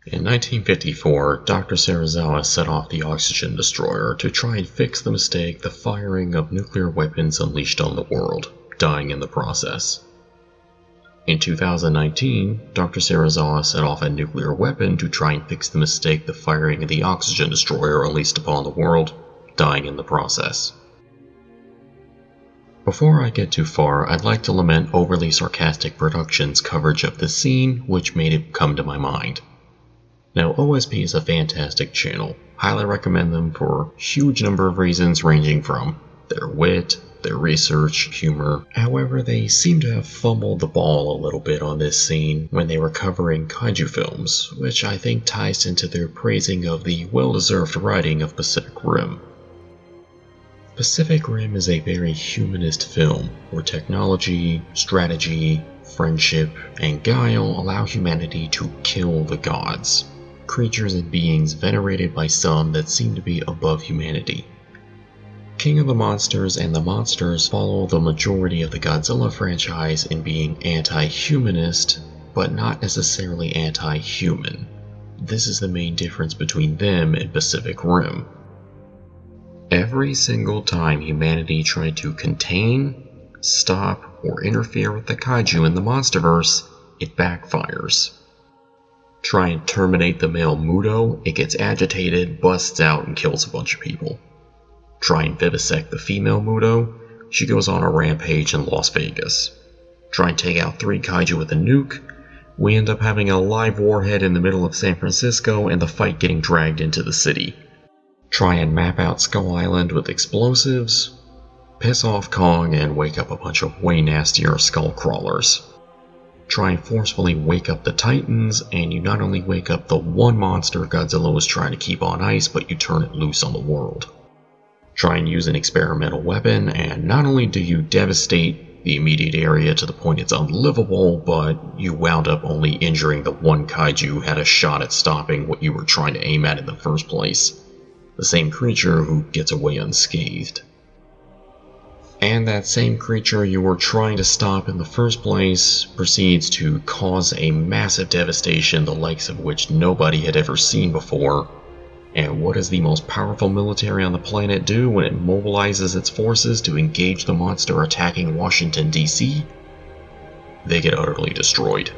In 1954, Dr. Serizawa set off the oxygen destroyer to try and fix the mistake the firing of nuclear weapons unleashed on the world, dying in the process. In 2019, Dr. Serizawa set off a nuclear weapon to try and fix the mistake the firing of the oxygen destroyer unleashed upon the world, dying in the process. Before I get too far, I'd like to lament OverlySarcasticProductions' coverage of this scene, which made it come to my mind. Now, OSP is a fantastic channel. Highly recommend them for a huge number of reasons, ranging from their wit, their research, humor. However, they seem to have fumbled the ball a little bit on this scene when they were covering kaiju films, which I think ties into their praising of the well-deserved writing of Pacific Rim. Pacific Rim is a very humanist film, where technology, strategy, friendship, and guile allow humanity to kill the gods, creatures and beings venerated by some that seem to be above humanity. King of the Monsters and the Monsters follow the majority of the Godzilla franchise in being anti-humanist, but not necessarily anti-human. This is the main difference between them and Pacific Rim. Every single time humanity tried to contain, stop, or interfere with the kaiju in the monsterverse, it backfires. Try and terminate the male Muto, it gets agitated, busts out, and kills a bunch of people. Try and vivisect the female Muto, she goes on a rampage in Las Vegas. Try and take out 3 kaiju with a nuke, we end up having a live warhead in the middle of San Francisco and the fight getting dragged into the city. Try and map out Skull Island with explosives, piss off Kong and wake up a bunch of way nastier skull crawlers. Try and forcefully wake up the Titans, and you not only wake up the one monster Godzilla was trying to keep on ice, but you turn it loose on the world. Try and use an experimental weapon, and not only do you devastate the immediate area to the point it's unlivable, but you wound up only injuring the one kaiju who had a shot at stopping what you were trying to aim at in the first place. The same creature who gets away unscathed. And that same creature you were trying to stop in the first place proceeds to cause a massive devastation the likes of which nobody had ever seen before. And what does the most powerful military on the planet do when it mobilizes its forces to engage the monster attacking Washington, D.C.? They get utterly destroyed.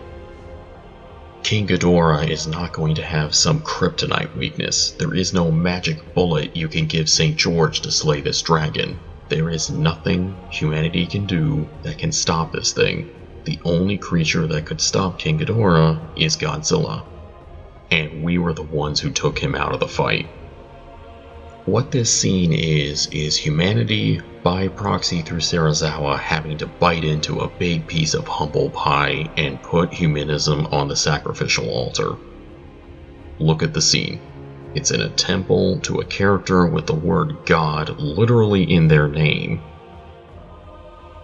King Ghidorah is not going to have some kryptonite weakness. There is no magic bullet you can give St. George to slay this dragon. There is nothing humanity can do that can stop this thing. The only creature that could stop King Ghidorah is Godzilla. And we were the ones who took him out of the fight. What this scene is humanity, by proxy through Serizawa, having to bite into a big piece of humble pie and put humanism on the sacrificial altar. Look at the scene. It's in a temple to a character with the word God literally in their name.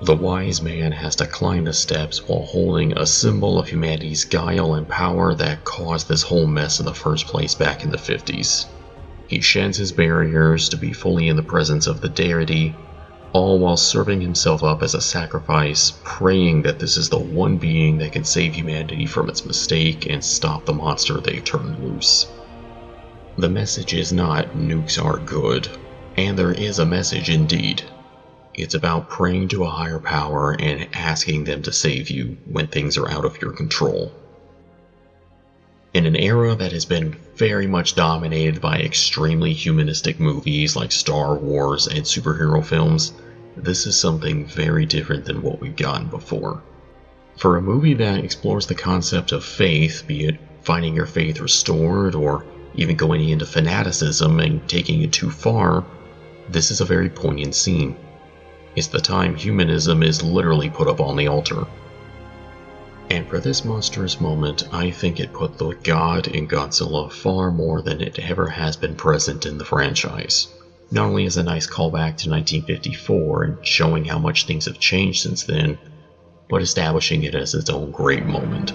The wise man has to climb the steps while holding a symbol of humanity's guile and power that caused this whole mess in the first place back in the 50s. He sheds his barriers to be fully in the presence of the deity, all while serving himself up as a sacrifice, praying that this is the one being that can save humanity from its mistake and stop the monster they've turned loose. The message is not nukes are good, and there is a message indeed. It's about praying to a higher power and asking them to save you when things are out of your control. In an era that has been very much dominated by extremely humanistic movies like Star Wars and superhero films, this is something very different than what we've gotten before. For a movie that explores the concept of faith, be it finding your faith restored or even going into fanaticism and taking it too far, this is a very poignant scene. It's the time humanism is literally put up on the altar. And for this monstrous moment, I think it put the God in Godzilla far more than it ever has been present in the franchise. Not only as a nice callback to 1954 and showing how much things have changed since then, but establishing it as its own great moment.